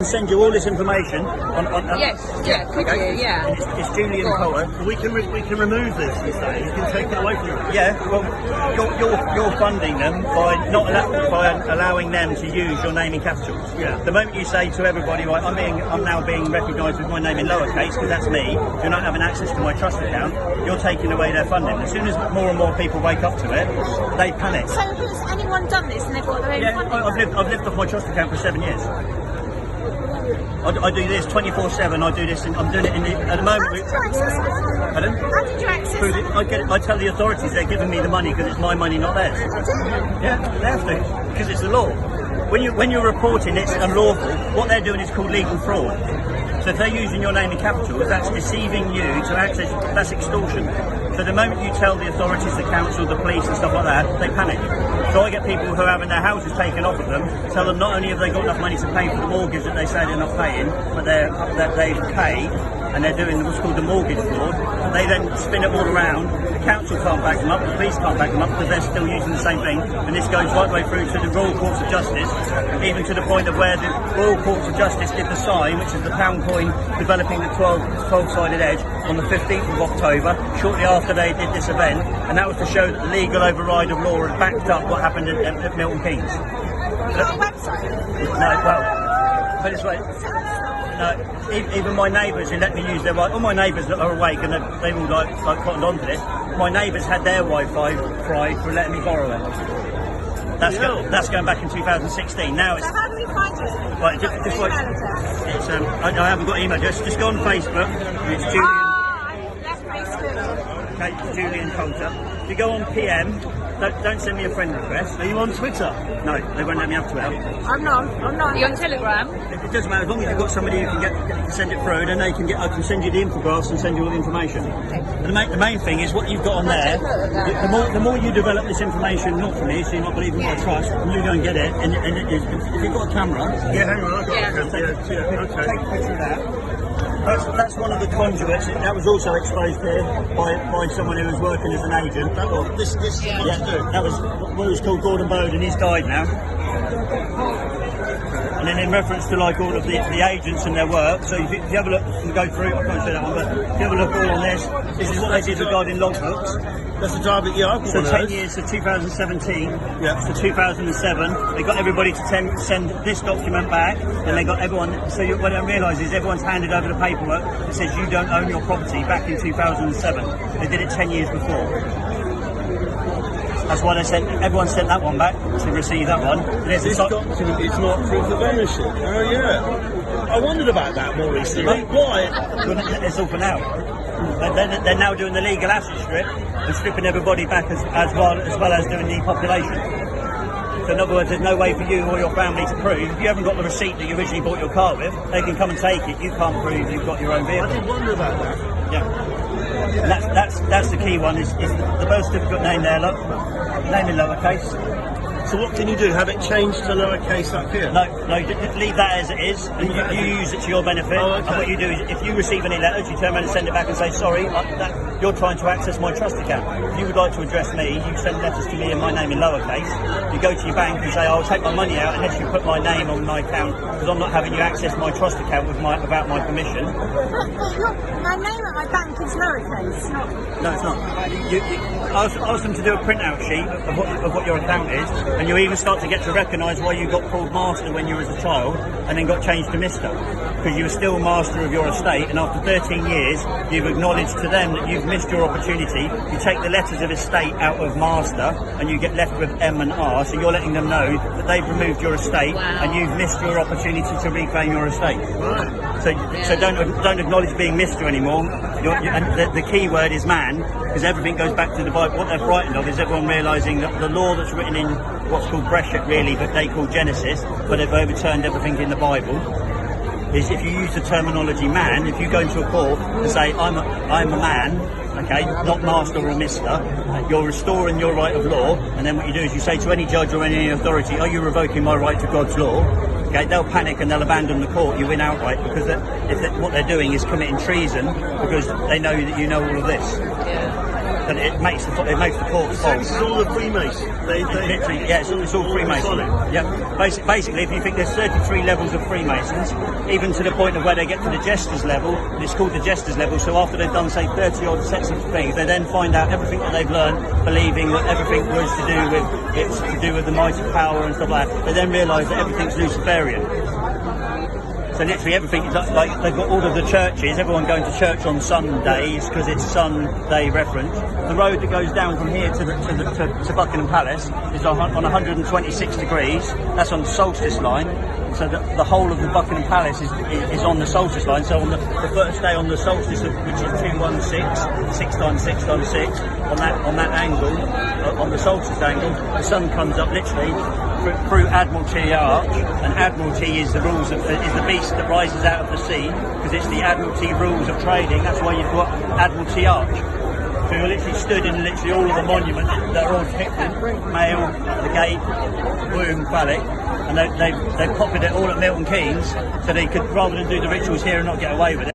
Send you all this information on Yes, yeah, could you? Yeah. It's Julian Coller. We can remove this. You say you can take it away from them. Yeah, well, you're funding them by by allowing them to use your name in capitals. Yeah. The moment you say to everybody, right, I'm now being recognised with my name in lowercase because that's me. You're not having access to my trust account. You're taking away their funding. As soon as more and more people wake up to it, they panic. So has anyone done this and they've got their own funding? I've lived off my trust account for 7 years. I do this 24/7. I do this, and I'm doing it at the moment. How did you access it? Pardon? How did you access it? I tell the authorities they're giving me the money because it's my money, not theirs. Yeah, they have to, because it's the law. When you're reporting it's unlawful, what they're doing is called legal fraud. So if they're using your name in capitals, that's deceiving you to access, that's extortion. So the moment you tell the authorities, the council, the police and stuff like that, they panic. So I get people who are having their houses taken off of them, tell them not only have they got enough money to pay for the mortgage that they say they're not paying, but that they pay, and they're doing what's called the mortgage fraud. They then spin it all around. The council can't back them up, the police can't back them up because they're still using the same thing. And this goes right the way through to the Royal Courts of Justice, even to the point of where the Royal Courts of Justice did the sign, which is the pound coin developing the 12-sided edge on the 15th of October, shortly after they did this event, and that was to show that the legal override of law had backed up what happened at Milton Keynes. Is that a website? No, well, but it's like, no, even my neighbours who let me use their Wi-Fi, all my neighbours that are awake and they've all like cottoned on to this, my neighbours had their Wi-Fi fried for letting me borrow it. That's going back in 2016. Now it's. So how do we find it? Right, just like it's I haven't got email address. Just go on Facebook. It's Julian. I left Facebook. Okay, it's Julian Coulter. If you go on PM, don't send me a friend request. Are you on Twitter? No, they won't let me have Twitter. I'm not. Are you on Telegram? It doesn't matter as long as you've got somebody who can send it through. Then I can send you the infographs and send you all the information. Okay. The main thing is what you've got on there. The more you develop this information, not for me, so you're not believing my trust, and you go and get it. And if you've got a camera, yeah, hang on, I've got a camera. Okay. Take a picture of that. That's one of the conduits. That was also exposed here by someone who was working as an agent. That was what was called Gordon Bowden. He's died now. And then in reference to like all of the agents and their work, so if you have a look and go through, I can't say that one, but if you have a look all on this is what they did regarding logbooks. That's the job that you have. So 10 years to 2017 to 2007, they got everybody to send this document back, and they got everyone. So what I realise is everyone's handed over the paperwork that says you don't own your property back in 2007. They did it 10 years before. That's why everyone sent that one back to receive that one. It's not proof of ownership. Oh yeah. I wondered about that more recently. Why? It's all for now. They're now doing the legal asset strip and stripping everybody back as well as doing the population. So in other words, there's no way for you or your family to prove. If you haven't got the receipt that you originally bought your car with, they can come and take it. You can't prove you've got your own vehicle. I did wonder about that. Yeah. And that's the key one, is the birth certificate name there, look. Name in lowercase. So what can you do? Have it changed to lowercase up here? No, leave that as it is, and you use it to your benefit. Oh, okay. And what you do is, if you receive any letters, you turn around and send it back and say, sorry, you're trying to access my trust account. If you would like to address me, you send letters to me and my name in lowercase. You go to your bank and say, I'll take my money out unless you put my name on my account, because I'm not having you access my trust account without my permission. My name at my bank is lowercase, not... No, it's not. Ask them to do a printout sheet of what your account is, and you even start to get to recognise why you got called master when you were a child and then got changed to mister, because you were still master of your estate, and after 13 years you've acknowledged to them that you've missed your opportunity. You take the letters of estate out of master and you get left with M and R, so you're letting them know that they've removed your estate and you've missed your opportunity to reclaim your estate. So don't acknowledge being mister anymore. And the key word is man, because everything goes back to the Bible. What they're frightened of is everyone realising that the law that's written in what's called Breshit, really, but they call Genesis, but they've overturned everything in the Bible, is if you use the terminology man, if you go into a court and say, I'm a man, okay, not master or mister, you're restoring your right of law, and then what you do is you say to any judge or any authority, are you revoking my right to God's law? Okay, they'll panic and they'll abandon the court. You win outright, because what they're doing is committing treason, because they know that you know all of this. Yeah. that it makes the ports So false. this is all the Freemasons. Literally, yeah, it's all Freemasonry. Yeah, basically, if you think there's 33 levels of Freemasons, even to the point of where they get to the Jester's level, it's called the Jester's level. So after they've done, say, 30 odd sets of things, they then find out everything that they've learned, believing that everything was to do with the mighty power and stuff like that. They then realise that everything's Luciferian. So literally everything is like they've got all of the churches, everyone going to church on Sundays because it's Sunday reference. The road that goes down from here to Buckingham Palace is on 126 degrees. That's on the solstice line. So the whole of the Buckingham Palace is on the solstice line. So on the first day on the solstice, which is 216, 6 times 6 times 6, on that angle, on the solstice angle, the sun comes up literally through Admiralty Arch, and Admiralty is the beast that rises out of the sea, because it's the Admiralty rules of trading. That's why you've got Admiralty Arch. So you're literally stood in literally all of the monuments that are all depicted: male, the gate, womb, phallic, and they've copied it all at Milton Keynes, so they could, rather than do the rituals here and not get away with it.